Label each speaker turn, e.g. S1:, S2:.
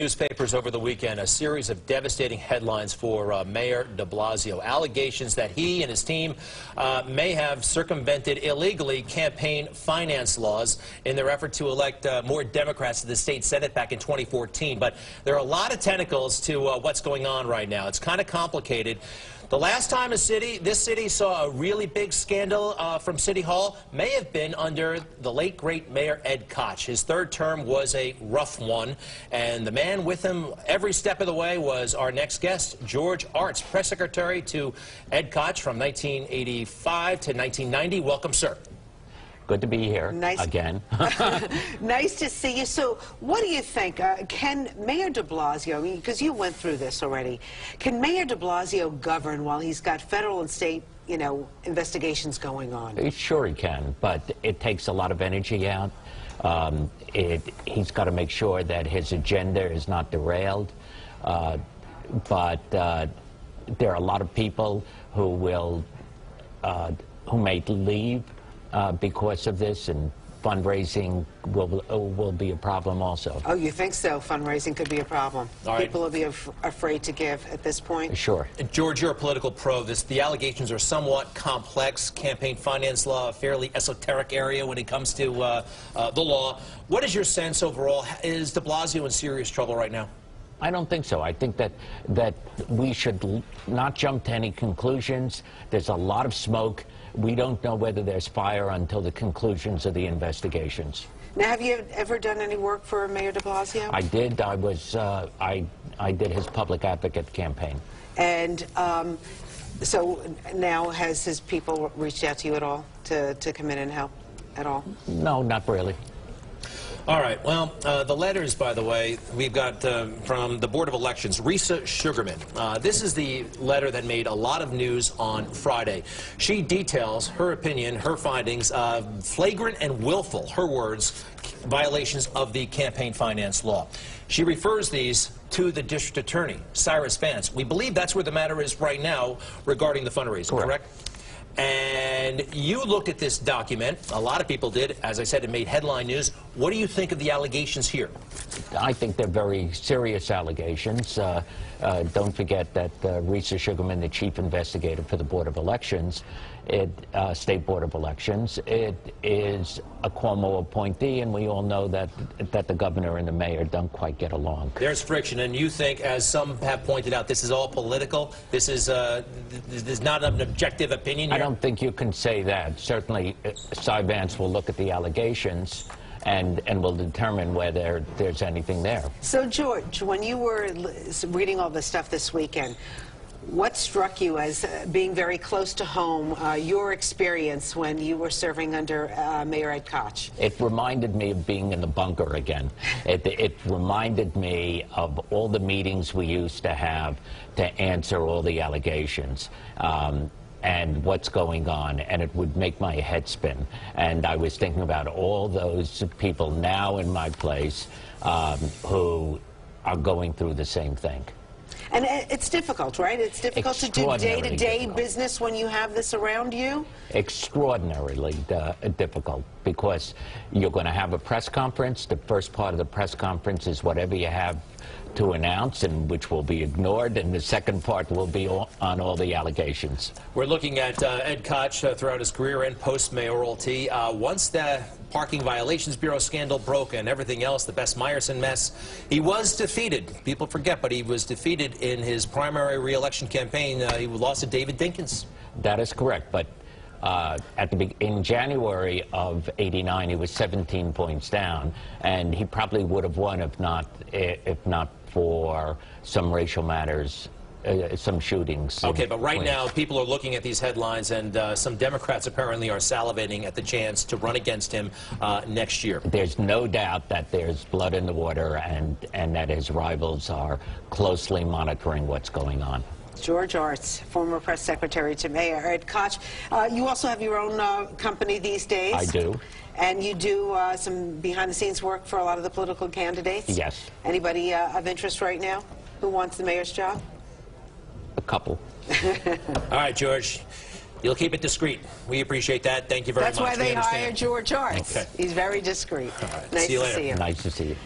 S1: Newspapers over the weekend, a series of devastating headlines for Mayor de Blasio. Allegations that he and his team may have circumvented illegally campaign finance laws in their effort to elect more Democrats to the state Senate back in 2014. But there are a lot of tentacles to what's going on right now. It's kind of complicated. The last time this city saw a really big scandal from City Hall may have been under the late, great Mayor Ed Koch. His third term was a rough one, and the man with him every step of the way was our next guest, George Arzt, press secretary to Ed Koch from 1985 to 1990. Welcome, sir.
S2: Good to be here again.
S3: Nice to see you. So what do you think? Can Mayor de Blasio, because you went through this already, can Mayor de Blasio govern while he's got federal and state, investigations going on?
S2: Sure he can, but it takes a lot of energy out. He's got to make sure that his agenda is not derailed. But there are a lot of people who may leave because of this, and fundraising will be a problem also.
S3: Oh, you think so? Fundraising could be a problem. People will be afraid to give at this point?
S2: Sure.
S1: George, you're a political pro. The allegations are somewhat complex. Campaign finance law, a fairly esoteric area when it comes to the law. What is your sense overall? Is de Blasio in serious trouble right now?
S2: I don't think so. I think that we should not jump to any conclusions. There's a lot of smoke. We don't know whether there's fire until the conclusions of the investigations.
S3: Now, have you ever done any work for Mayor de Blasio?
S2: I did. I did his public advocate campaign.
S3: And so now has his people reached out to you at all to come in and help at all?
S2: No, not really.
S1: All right. Well, the letters, by the way, we've got from the Board of Elections, Risa Sugarman. This is the letter that made a lot of news on Friday. She details her opinion, her findings of flagrant and willful, her words, violations of the campaign finance law. She refers these to the district attorney, Cyrus Vance. We believe that's where the matter is right now regarding the fundraising, correct? And you looked at this document. A lot of people did. As I said, it made headline news. What do you think of the allegations here?
S2: I think they're very serious allegations. Don't forget that Risa Sugarman, the chief investigator for the Board of Elections, State Board of Elections, it is a Cuomo appointee, and we all know that the governor and the mayor don't quite get along.
S1: There's friction, and you think, as some have pointed out, this is all political? This is not an objective opinion here?
S2: I don't think you can say that. Certainly, Cy Vance will look at the allegations and will determine whether there's anything there.
S3: So, George, when you were reading all this stuff this weekend, what struck you as being very close to home, your experience when you were serving under Mayor Ed Koch?
S2: It reminded me of being in the bunker again. It reminded me of all the meetings we used to have to answer all the allegations. And what's going on, and it would make my head spin. And I was thinking about all those people now in my place who are going through the same thing.
S3: And it's difficult, right? It's difficult to do day-to-day business when you have this around you?
S2: Extraordinarily difficult, because you're going to have a press conference. The first part of the press conference is whatever you have to announce, and which will be ignored, and the second part will be on all the allegations.
S1: We're looking at Ed Koch throughout his career and post-mayoralty. Once the Parking Violations Bureau scandal broke and everything else, the Bess Meyerson mess, he was defeated. People forget, but he was defeated in his primary re-election campaign. He lost to David Dinkins.
S2: That is correct, but in January of '89, he was 17 points down, and he probably would have won if not for some racial matters, some shootings.
S1: Okay, but right now, people are looking at these headlines, and some Democrats apparently are salivating at the chance to run against him next year.
S2: There's no doubt that there's blood in the water, and that his rivals are closely monitoring what's going on.
S3: George Arzt, former press secretary to Mayor Ed Koch. You also have your own company these days.
S2: I do.
S3: And you do some behind-the-scenes work for a lot of the political candidates?
S2: Yes.
S3: Anybody of interest right now who wants the mayor's job?
S2: A couple.
S1: All right, George. You'll keep it discreet. We appreciate that. Thank you very much.
S3: That's why they hired George Arzt.
S1: Okay.
S3: He's very discreet.
S1: All right.
S3: Nice
S1: See you
S3: to
S1: later.
S3: see you.
S2: Nice to see you.